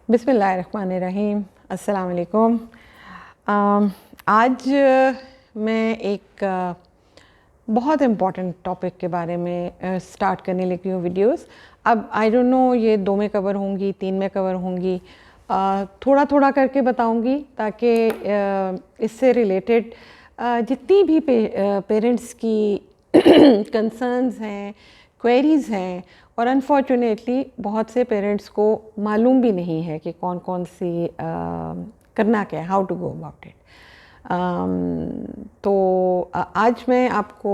बिस्मिल्लाहिर्रहमानिर्रहीम। अस्सलाम वालेकुम। आज मैं एक बहुत इम्पॉर्टेंट टॉपिक के बारे में स्टार्ट करने लगी हूँ वीडियोस। अब आई डोंट नो ये 2 में कवर होंगी, 3 में कवर होंगी, थोड़ा थोड़ा करके बताऊँगी ताकि इससे रिलेटेड जितनी भी पेरेंट्स की कंसर्न्स हैं, क्वेरीज़ हैं, और अनफॉर्चुनेटली बहुत से पेरेंट्स को मालूम भी नहीं है कि कौन कौन सी करना क्या है, how to go about it. तो आज मैं आपको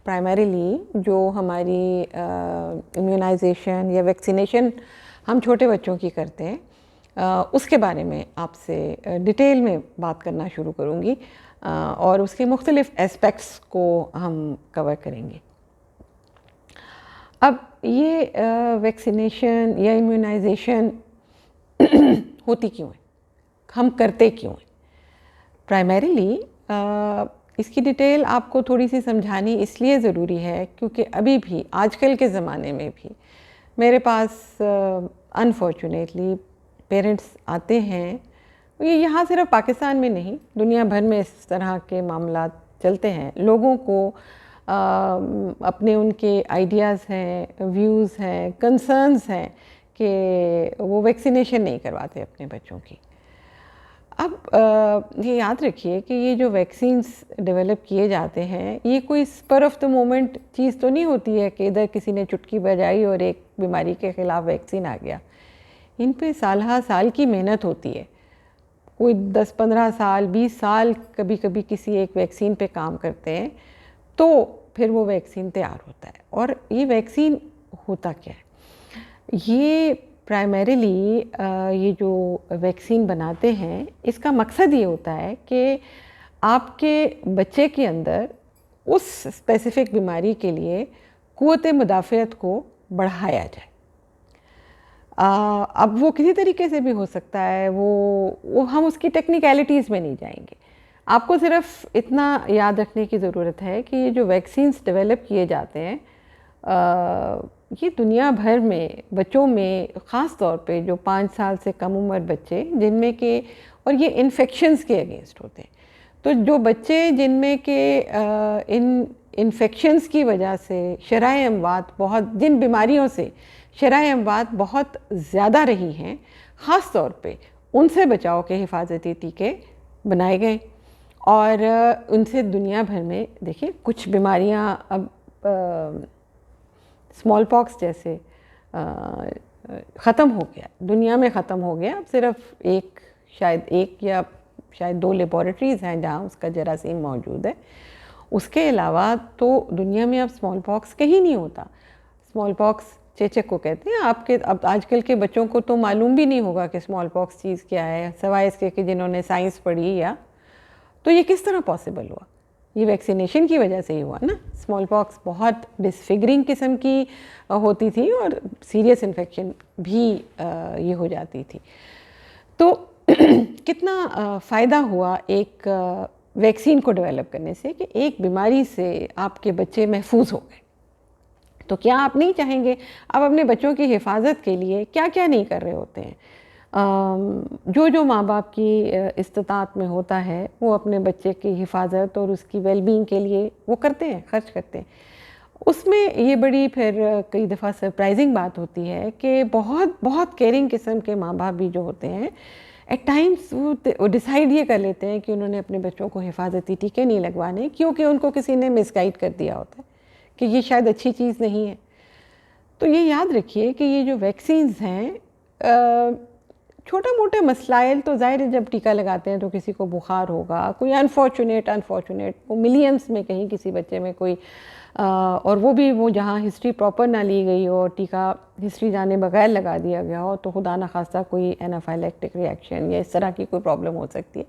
प्राइमरीली जो हमारी इम्यूनाइजेशन या वैक्सीनेशन हम छोटे बच्चों की करते हैं उसके बारे में आपसे डिटेल में बात करना शुरू करूँगी और उसके मुख्तलिफ़ एस्पेक्ट्स को हम कवर करेंगे। अब ये वैक्सीनेशन या इम्यूनाइजेशन होती क्यों है, हम करते क्यों हैं? प्राइमरीली इसकी डिटेल आपको थोड़ी सी समझानी इसलिए ज़रूरी है क्योंकि अभी भी आजकल के ज़माने में भी मेरे पास अनफॉर्चुनेटली पेरेंट्स आते हैं। ये यहाँ सिर्फ पाकिस्तान में नहीं, दुनिया भर में इस तरह के मामला चलते हैं। लोगों को अपने उनके आइडियाज़ हैं, व्यूज़ हैं, कंसर्न्स हैं कि वो वैक्सीनेशन नहीं करवाते अपने बच्चों की। अब ये याद रखिए कि ये जो वैक्सीन्स डेवलप किए जाते हैं ये कोई स्पर ऑफ द मोमेंट चीज़ तो नहीं होती है कि इधर किसी ने चुटकी बजाई और एक बीमारी के ख़िलाफ़ वैक्सीन आ गया। इन पे साल साल की मेहनत होती है। कोई 10-15 साल, 20 साल कभी कभी किसी एक वैक्सीन पे काम करते हैं तो फिर वो वैक्सीन तैयार होता है। और ये वैक्सीन होता क्या है? ये प्राइमरीली ये जो वैक्सीन बनाते हैं इसका मकसद ये होता है कि आपके बच्चे के अंदर उस स्पेसिफ़िक बीमारी के लिए क़ुव्वत मुदाफ़ियत को बढ़ाया जाए। अब वो किसी तरीके से भी हो सकता है, वो हम उसकी टेक्निकलिटीज़ में नहीं जाएंगे। आपको सिर्फ इतना याद रखने की ज़रूरत है कि ये जो वैक्सीन्स डेवलप किए जाते हैं ये दुनिया भर में बच्चों में ख़ास तौर पे जो 5 साल से कम उम्र बच्चे जिनमें के, और ये इन्फेक्शंस के अगेंस्ट होते हैं, तो जो बच्चे जिनमें के इन इन्फेक्शंस की वजह से शराए अमवात बहुत, जिन बीमारियों से शराए अमवात बहुत ज़्यादा रही हैं, ख़ास तौर पे उनसे बचाव के हिफाजती टीके बनाए गए। और उनसे दुनिया भर में देखिए कुछ बीमारियां अब स्मॉल पॉक्स जैसे ख़त्म हो गया, दुनिया में ख़त्म हो गया। अब सिर्फ शायद एक या शायद 2 लेबॉरेटरीज़ हैं जहां उसका जरासीम मौजूद है। उसके अलावा तो दुनिया में अब स्मॉल पॉक्स कहीं नहीं होता। स्मॉल पॉक्स चेचक को कहते हैं। अब आजकल के बच्चों को तो मालूम भी नहीं होगा कि स्मॉल पॉक्स चीज़ क्या है, सिवाय इसके कि जिन्होंने साइंस पढ़ी। या तो ये किस तरह पॉसिबल हुआ? ये वैक्सीनेशन की वजह से ही हुआ ना। स्मॉल पॉक्स बहुत डिसफिगरिंग किस्म की होती थी और सीरियस इन्फेक्शन भी ये हो जाती थी। तो कितना फ़ायदा हुआ एक वैक्सीन को डेवलप करने से कि एक बीमारी से आपके बच्चे महफूज हो गए। तो क्या आप नहीं चाहेंगे आप अपने बच्चों की हिफाजत के लिए क्या क्या नहीं कर रहे होते हैं? जो माँ बाप की इस्तिताअत में होता है वो अपने बच्चे की हिफाजत और उसकी वेलबींग के लिए वो करते हैं, खर्च करते हैं। उसमें ये बड़ी फिर कई दफ़ा सरप्राइजिंग बात होती है कि बहुत बहुत केयरिंग किस्म के माँ बाप भी जो होते हैं एट टाइम्स वो डिसाइड ये कर लेते हैं कि उन्होंने अपने बच्चों को हिफाजती टीके नहीं लगवाने क्योंकि उनको किसी ने मिसगाइड कर दिया होता है कि ये शायद अच्छी चीज़ नहीं है। तो ये याद रखिए कि ये जो वैक्सीन्स हैं छोटे मोटे मसलाइल तो ज़ाहिर है जब टीका लगाते हैं तो किसी को बुखार होगा, कोई अनफॉर्चुनेट वो मिलियंस में कहीं किसी बच्चे में कोई और वो भी जहाँ हिस्ट्री प्रॉपर ना ली गई हो और टीका हिस्ट्री जाने बगैर लगा दिया गया हो तो खुदा न खास्ता कोई एनाफाइलेक्टिक रिएक्शन या इस तरह की कोई प्रॉब्लम हो सकती है।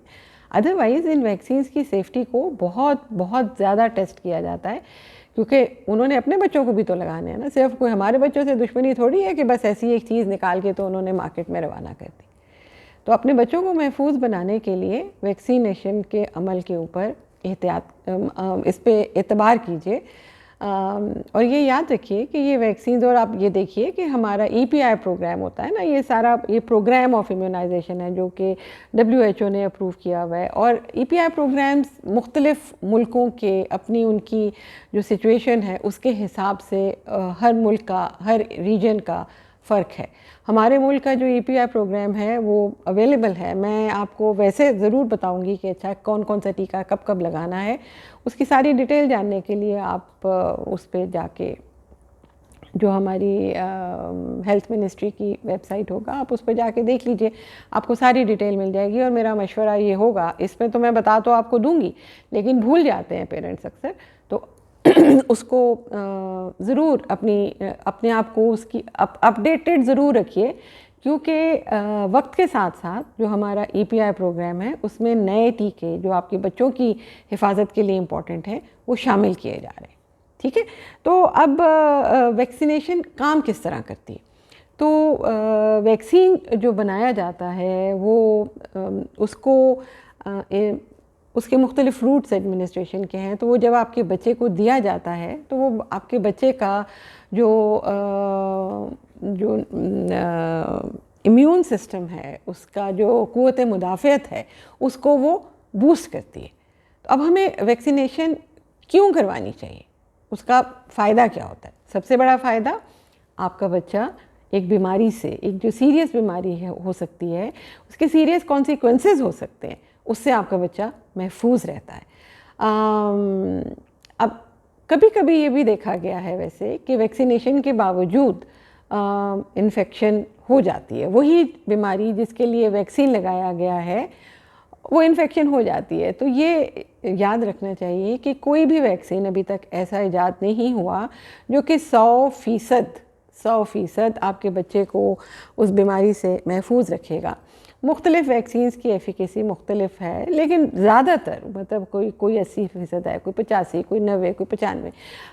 अदरवाइज़ इन वैक्सीन्स की सेफ्टी को बहुत बहुत ज़्यादा टेस्ट किया जाता है क्योंकि उन्होंने अपने बच्चों को भी तो लगाने हैं ना। सिर्फ कोई हमारे बच्चों से दुश्मनी थोड़ी है कि बस ऐसी एक चीज़ निकाल के तो उन्होंने मार्केट में रवाना कर दी। तो अपने बच्चों को महफूज बनाने के लिए वैक्सीनेशन के अमल के ऊपर एहतियात, इस पे एतबार कीजिए। और ये याद रखिए कि ये वैक्सीन, और आप ये देखिए कि हमारा EPI प्रोग्राम होता है ना, ये सारा ये प्रोग्राम ऑफ इम्यूनाइजेशन है जो कि WHO ने अप्रूव किया हुआ है। और EPI प्रोग्राम्स मुख्तलिफ मुल्कों के अपनी उनकी जो सिचुएशन है उसके हिसाब से हर मुल्क का, हर रीजन का फ़र्क है। हमारे मुल्क का जो EPI प्रोग्राम है वो अवेलेबल है। मैं आपको वैसे ज़रूर बताऊंगी कि अच्छा कौन कौन सा टीका कब कब लगाना है। उसकी सारी डिटेल जानने के लिए आप उस पर जाके, जो हमारी हेल्थ मिनिस्ट्री की वेबसाइट होगा, आप उस पर जाके देख लीजिए, आपको सारी डिटेल मिल जाएगी। और मेरा मशवरा ये होगा, इसमें तो मैं बता तो आपको दूंगी, लेकिन भूल जाते हैं पेरेंट्स अक्सर, तो उसको ज़रूर अपने आप को उसकी अपडेटेड ज़रूर रखिए, क्योंकि वक्त के साथ साथ जो हमारा EPI प्रोग्राम है उसमें नए टीके जो आपके बच्चों की हिफाजत के लिए इम्पॉर्टेंट हैं वो शामिल किए जा रहे हैं। ठीक है, तो अब वैक्सीनेशन काम किस तरह करती है। तो वैक्सीन जो बनाया जाता है वो उसके मुख्तलिफ रूट्स एडमिनिस्ट्रेशन के हैं। तो वो जब आपके बच्चे को दिया जाता है तो वो आपके बच्चे का जो इम्यून सिस्टम है, उसका जो क़ुव्वत मुदाफ़ियत है, उसको वो बूस्ट करती है। तो अब हमें वैक्सीनेशन क्यों करवानी चाहिए, उसका फ़ायदा क्या होता है। सबसे बड़ा फ़ायदा, आपका बच्चा एक बीमारी से, एक जो सीरियस बीमारी है हो सकती है, उसके सीरियस कॉन्सिक्वेंसेस हो सकते हैं, उससे आपका बच्चा महफूज रहता है। अब कभी कभी ये भी देखा गया है वैसे कि वैक्सीनेशन के बावजूद इन्फेक्शन हो जाती है, वही बीमारी जिसके लिए वैक्सीन लगाया गया है वो इन्फेक्शन हो जाती है। तो ये याद रखना चाहिए कि कोई भी वैक्सीन अभी तक ऐसा इजाद नहीं हुआ जो कि 100% आपके बच्चे को उस बीमारी से महफूज रखेगा। मुख्तलिफ़ वैक्सीन्स की एफिकेसी मुख्तलिफ है, लेकिन ज़्यादातर मतलब कोई 80% है, कोई 85, कोई 90, कोई 95,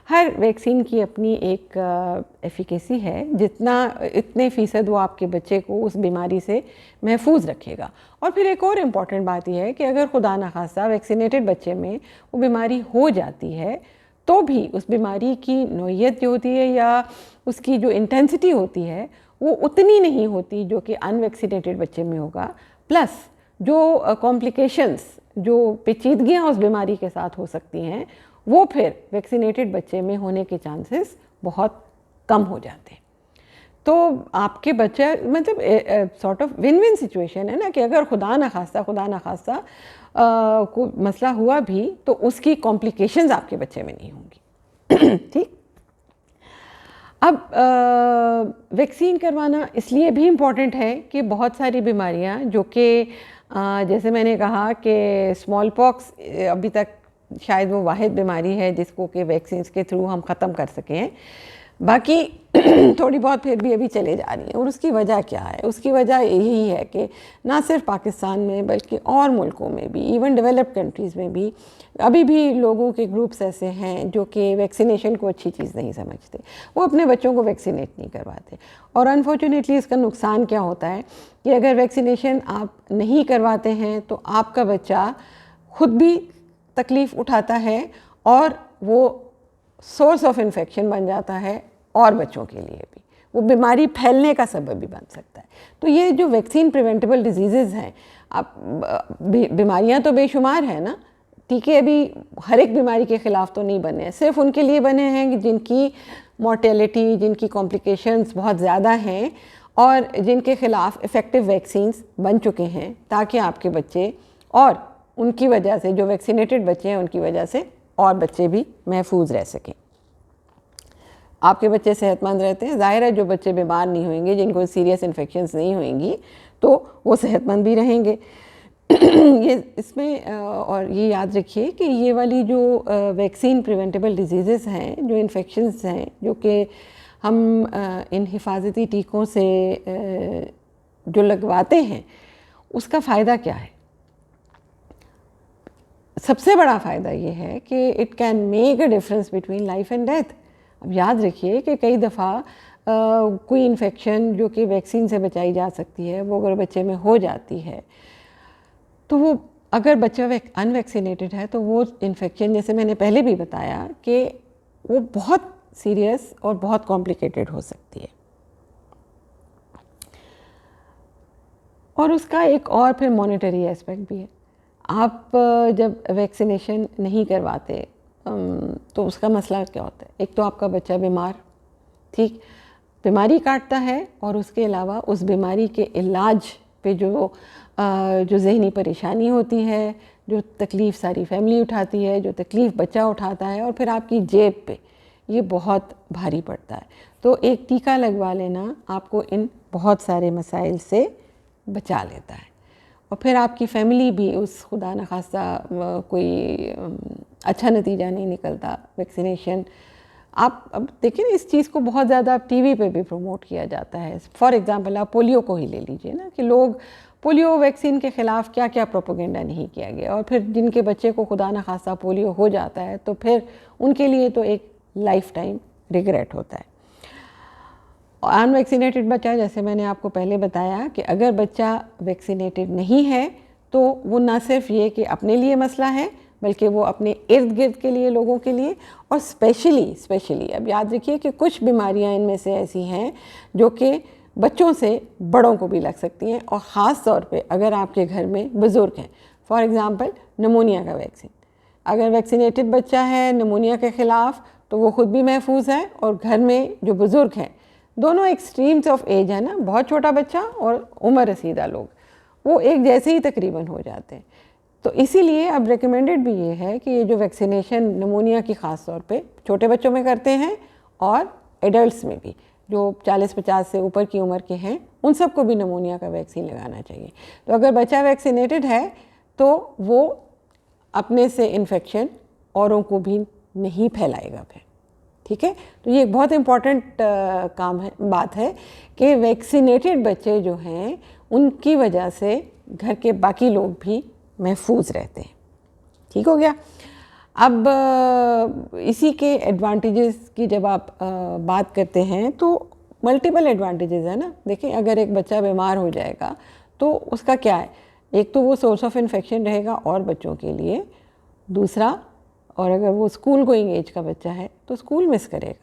हर वैक्सीन की अपनी एक एफिकेसी है, इतने फ़ीसद वो आपके बच्चे को उस बीमारी से महफूज रखेगा। और फिर एक और इम्पॉर्टेंट बात यह है कि अगर खुदा न खास्ता वैक्सीनेटेड बच्चे में वो बीमारी हो जाती है तो भी उस बीमारी की नौइयत जो होती है या उसकी जो इंटेंसिटी होती है वो उतनी नहीं होती जो कि अनवैक्सीनेटेड बच्चे में होगा। प्लस जो कॉम्प्लिकेशंस, जो पेचीदगियाँ उस बीमारी के साथ हो सकती हैं, वो फिर वैक्सीनेटेड बच्चे में होने के चांसेस बहुत कम हो जाते हैं। तो आपके बच्चा मतलब sort of win win situation है ना, कि अगर खुदा न खास्ता कोई मसला हुआ भी तो उसकी कॉम्प्लिकेशंस आपके बच्चे में नहीं होंगी। ठीक। अब वैक्सीन करवाना इसलिए भी इम्पॉर्टेंट है कि बहुत सारी बीमारियां जो कि जैसे मैंने कहा कि स्मॉल पॉक्स अभी तक शायद वो वाहिद बीमारी है जिसको कि वैक्सीन के थ्रू हम ख़त्म कर सकें, बाकी थोड़ी बहुत फिर भी अभी चले जा रही हैं। और उसकी वजह क्या है? उसकी वजह यही है कि ना सिर्फ पाकिस्तान में बल्कि और मुल्कों में भी, इवन डेवलप्ड कंट्रीज़ में भी अभी भी लोगों के ग्रुप्स ऐसे हैं जो कि वैक्सीनेशन को अच्छी चीज़ नहीं समझते, वो अपने बच्चों को वैक्सीनेट नहीं करवाते। और अनफॉर्चुनेटली इसका नुकसान क्या होता है कि अगर वैक्सीनेशन आप नहीं करवाते हैं तो आपका बच्चा खुद भी तकलीफ़ उठाता है और वो सोर्स ऑफ इन्फेक्शन बन जाता है और बच्चों के लिए भी वो बीमारी फैलने का सबब भी बन सकता है। तो ये जो वैक्सीन प्रिवेंटेबल डिजीज़ हैं, आप बीमारियां तो बेशुमार हैं ना, टीके अभी हर एक बीमारी के ख़िलाफ़ तो नहीं बने हैं, सिर्फ उनके लिए बने हैं जिनकी मॉर्टेलिटी, जिनकी कॉम्प्लिकेशंस बहुत ज़्यादा हैं और जिनके ख़िलाफ़ इफ़ेक्टिव वैक्सीन्स बन चुके हैं, ताकि आपके बच्चे और उनकी वजह से, जो वैक्सीनेटेड बच्चे हैं उनकी वजह से और बच्चे भी महफूज रह सकें। आपके बच्चे सेहतमंद रहते हैं, ज़ाहिर है जो बच्चे बीमार नहीं होंगे, जिनको सीरियस इन्फेक्शंस नहीं होंगी, तो वो सेहतमंद भी रहेंगे। ये इसमें और ये याद रखिए कि ये वाली जो वैक्सीन प्रिवेंटेबल डिजीज़ हैं, जो इन्फेक्शंस हैं, जो कि हम इन हिफाजती टीकों से जो लगवाते हैं, उसका फ़ायदा क्या है? सबसे बड़ा फ़ायदा ये है कि it can make a difference between life and death. अब याद रखिए कि कई दफ़ा कोई इन्फेक्शन जो कि वैक्सीन से बचाई जा सकती है, वो अगर बच्चे में हो जाती है तो वो, अगर बच्चा अनवैक्सीनेटेड है तो वो इन्फेक्शन, जैसे मैंने पहले भी बताया कि वो बहुत सीरियस और बहुत कॉम्प्लिकेटेड हो सकती है। और उसका एक और फिर मॉनेटरी एस्पेक्ट भी है। आप जब वैक्सीनेशन नहीं करवाते तो उसका मसला क्या होता है, एक तो आपका बच्चा बीमार, ठीक, बीमारी काटता है, और उसके अलावा उस बीमारी के इलाज पे जो जहनी परेशानी होती है, जो तकलीफ़ सारी फैमिली उठाती है, जो तकलीफ़ बच्चा उठाता है, और फिर आपकी जेब पे ये बहुत भारी पड़ता है। तो एक टीका लगवा लेना आपको इन बहुत सारे मसाइल से बचा लेता है। और फिर आपकी फैमिली भी उस खुदा न खास्ता कोई अच्छा नतीजा नहीं निकलता वैक्सीनेशन। आप अब देखिए ना, इस चीज़ को बहुत ज़्यादा टीवी पे भी प्रमोट किया जाता है। फॉर एग्ज़ाम्पल आप पोलियो को ही ले लीजिए ना, कि लोग पोलियो वैक्सीन के ख़िलाफ़ क्या क्या प्रोपेगेंडा नहीं किया गया, और फिर जिनके बच्चे को खुदा न खास्ता पोलियो हो जाता है तो फिर उनके लिए तो एक लाइफ टाइम रिग्रेट होता है। अनवैक्सीनेटेड बच्चा, जैसे मैंने आपको पहले बताया कि अगर बच्चा वैक्सीनेटेड नहीं है तो वो ना सिर्फ ये कि अपने लिए मसला है, बल्कि वो अपने इर्द गिर्द के लिए, लोगों के लिए, और स्पेशली अब याद रखिए कि कुछ बीमारियां इनमें से ऐसी हैं जो कि बच्चों से बड़ों को भी लग सकती हैं, और ख़ास तौर पे अगर आपके घर में बुज़ुर्ग हैं। फॉर एग्ज़ाम्पल निमोनिया का वैक्सीन, अगर वैक्सीनेटेड बच्चा है निमोनिया के ख़िलाफ़ तो वो ख़ुद भी महफूज है, और घर में जो बुज़ुर्ग हैं, दोनों एक्सट्रीम्स ऑफ एज है ना, बहुत छोटा बच्चा और उम्र रसीदा लोग, वो एक जैसे ही तकरीबन हो जाते हैं। तो इसीलिए अब रिकमेंडेड भी ये है कि ये जो वैक्सीनेशन निमोनिया की ख़ास तौर पे छोटे बच्चों में करते हैं, और एडल्ट्स में भी जो 40-50 से ऊपर की उम्र के हैं, उन सबको भी निमोनिया का वैक्सीन लगाना चाहिए। तो अगर बच्चा वैक्सीनेटेड है तो वो अपने से इन्फेक्शन औरों को भी नहीं फैलाएगा फिर, ठीक है। तो ये एक बहुत इम्पॉर्टेंट काम है, बात है कि वैक्सीनेटेड बच्चे जो हैं उनकी वजह से घर के बाकी लोग भी महफूज रहते हैं। ठीक हो गया। अब इसी के एडवांटेजेस की जब आप बात करते हैं तो मल्टीपल एडवांटेजेस है ना। देखिए, अगर एक बच्चा बीमार हो जाएगा तो उसका क्या है, एक तो वो सोर्स ऑफ इन्फेक्शन रहेगा और बच्चों के लिए, दूसरा, और अगर वो स्कूल गोइंग एज का बच्चा है तो स्कूल मिस करेगा।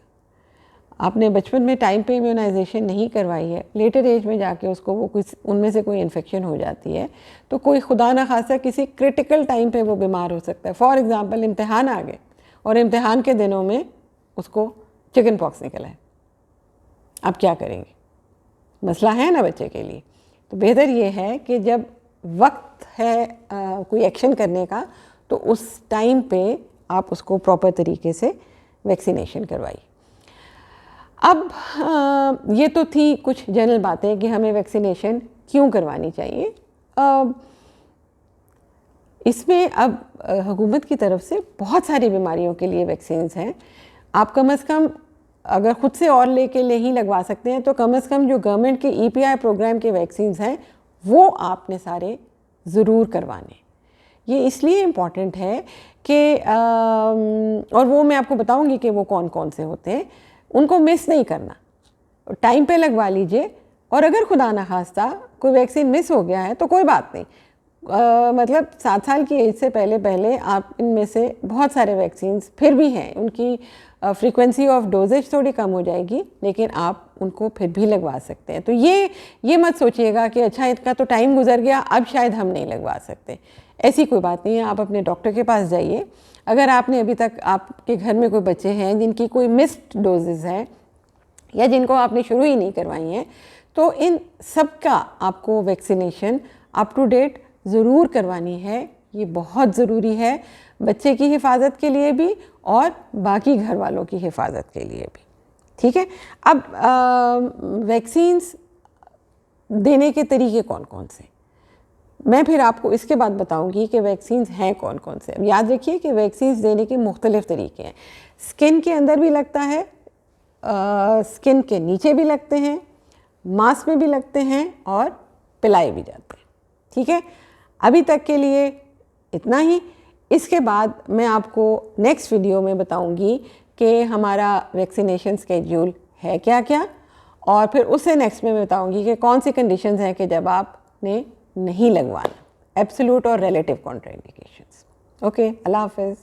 आपने बचपन में टाइम पे इम्यूनाइजेशन नहीं करवाई है, लेटर एज में जाके उसको वो कुछ उनमें से कोई इन्फेक्शन हो जाती है, तो कोई खुदा ना खासा किसी क्रिटिकल टाइम पे वो बीमार हो सकता है। फॉर एग्ज़ाम्पल इम्तिहान आ गए और इम्तिहान के दिनों में उसको चिकन पॉक्स निकला है, अब क्या करेंगे? मसला है ना बच्चे के लिए। तो बेहतर ये है कि जब वक्त है कोई एक्शन करने का, तो उस टाइम पे आप उसको प्रॉपर तरीके से वैक्सीनेशन करवाइए। अब ये तो थी कुछ जनरल बातें कि हमें वैक्सीनेशन क्यों करवानी चाहिए। इसमें अब हुकूमत की तरफ से बहुत सारी बीमारियों के लिए वैक्सीन्स हैं। आप कम से कम अगर ख़ुद से और लेके नहीं लगवा सकते हैं तो कम से कम जो गवर्नमेंट के EPI प्रोग्राम के वैक्सीन्स हैं वो आपने सारे ज़रूर करवाने। ये इसलिए इम्पॉर्टेंट है कि और वो मैं आपको बताऊंगी कि वो कौन कौन से होते हैं, उनको मिस नहीं करना, टाइम पे लगवा लीजिए। और अगर खुदा न खास्ता कोई वैक्सीन मिस हो गया है तो कोई बात नहीं, मतलब 7 साल की एज से पहले आप इनमें से बहुत सारे वैक्सीन्स फिर भी हैं, उनकी फ्रीक्वेंसी ऑफ डोजेज थोड़ी कम हो जाएगी, लेकिन आप उनको फिर भी लगवा सकते हैं। तो ये मत सोचिएगा कि अच्छा इसका तो टाइम गुजर गया, अब शायद हम नहीं लगवा सकते, ऐसी कोई बात नहीं है। आप अपने डॉक्टर के पास जाइए। अगर आपने अभी तक, आपके घर में कोई बच्चे हैं जिनकी कोई मिस्ड डोजेज़ हैं या जिनको आपने शुरू ही नहीं करवाई हैं, तो इन सब का आपको वैक्सीनेशन अप टू डेट ज़रूर करवानी है। ये बहुत ज़रूरी है, बच्चे की हिफाजत के लिए भी और बाकी घर वालों की हिफाजत के लिए भी। ठीक है। अब वैक्सीन्स देने के तरीके कौन कौन से, मैं फिर आपको इसके बाद बताऊंगी कि वैक्सीन्स हैं कौन कौन से। अब याद रखिए कि वैक्सीन्स देने के मुख्तलिफ तरीके हैं। स्किन के अंदर भी लगता है, स्किन के नीचे भी लगते हैं, मांस में भी लगते हैं और पिलाए भी जाते हैं। ठीक है, अभी तक के लिए इतना ही। इसके बाद मैं आपको नेक्स्ट वीडियो में बताऊंगी कि हमारा वैक्सीनेशन स्केड्यूल है क्या क्या, और फिर उससे नेक्स्ट में मैं बताऊंगी कि कौन सी कंडीशंस हैं कि जब आपने नहीं लगवाना, एब्सोल्यूट और रिलेटिव कॉन्ट्राइंडिकेशंस। ओके, अल्लाह हाफ़िज़।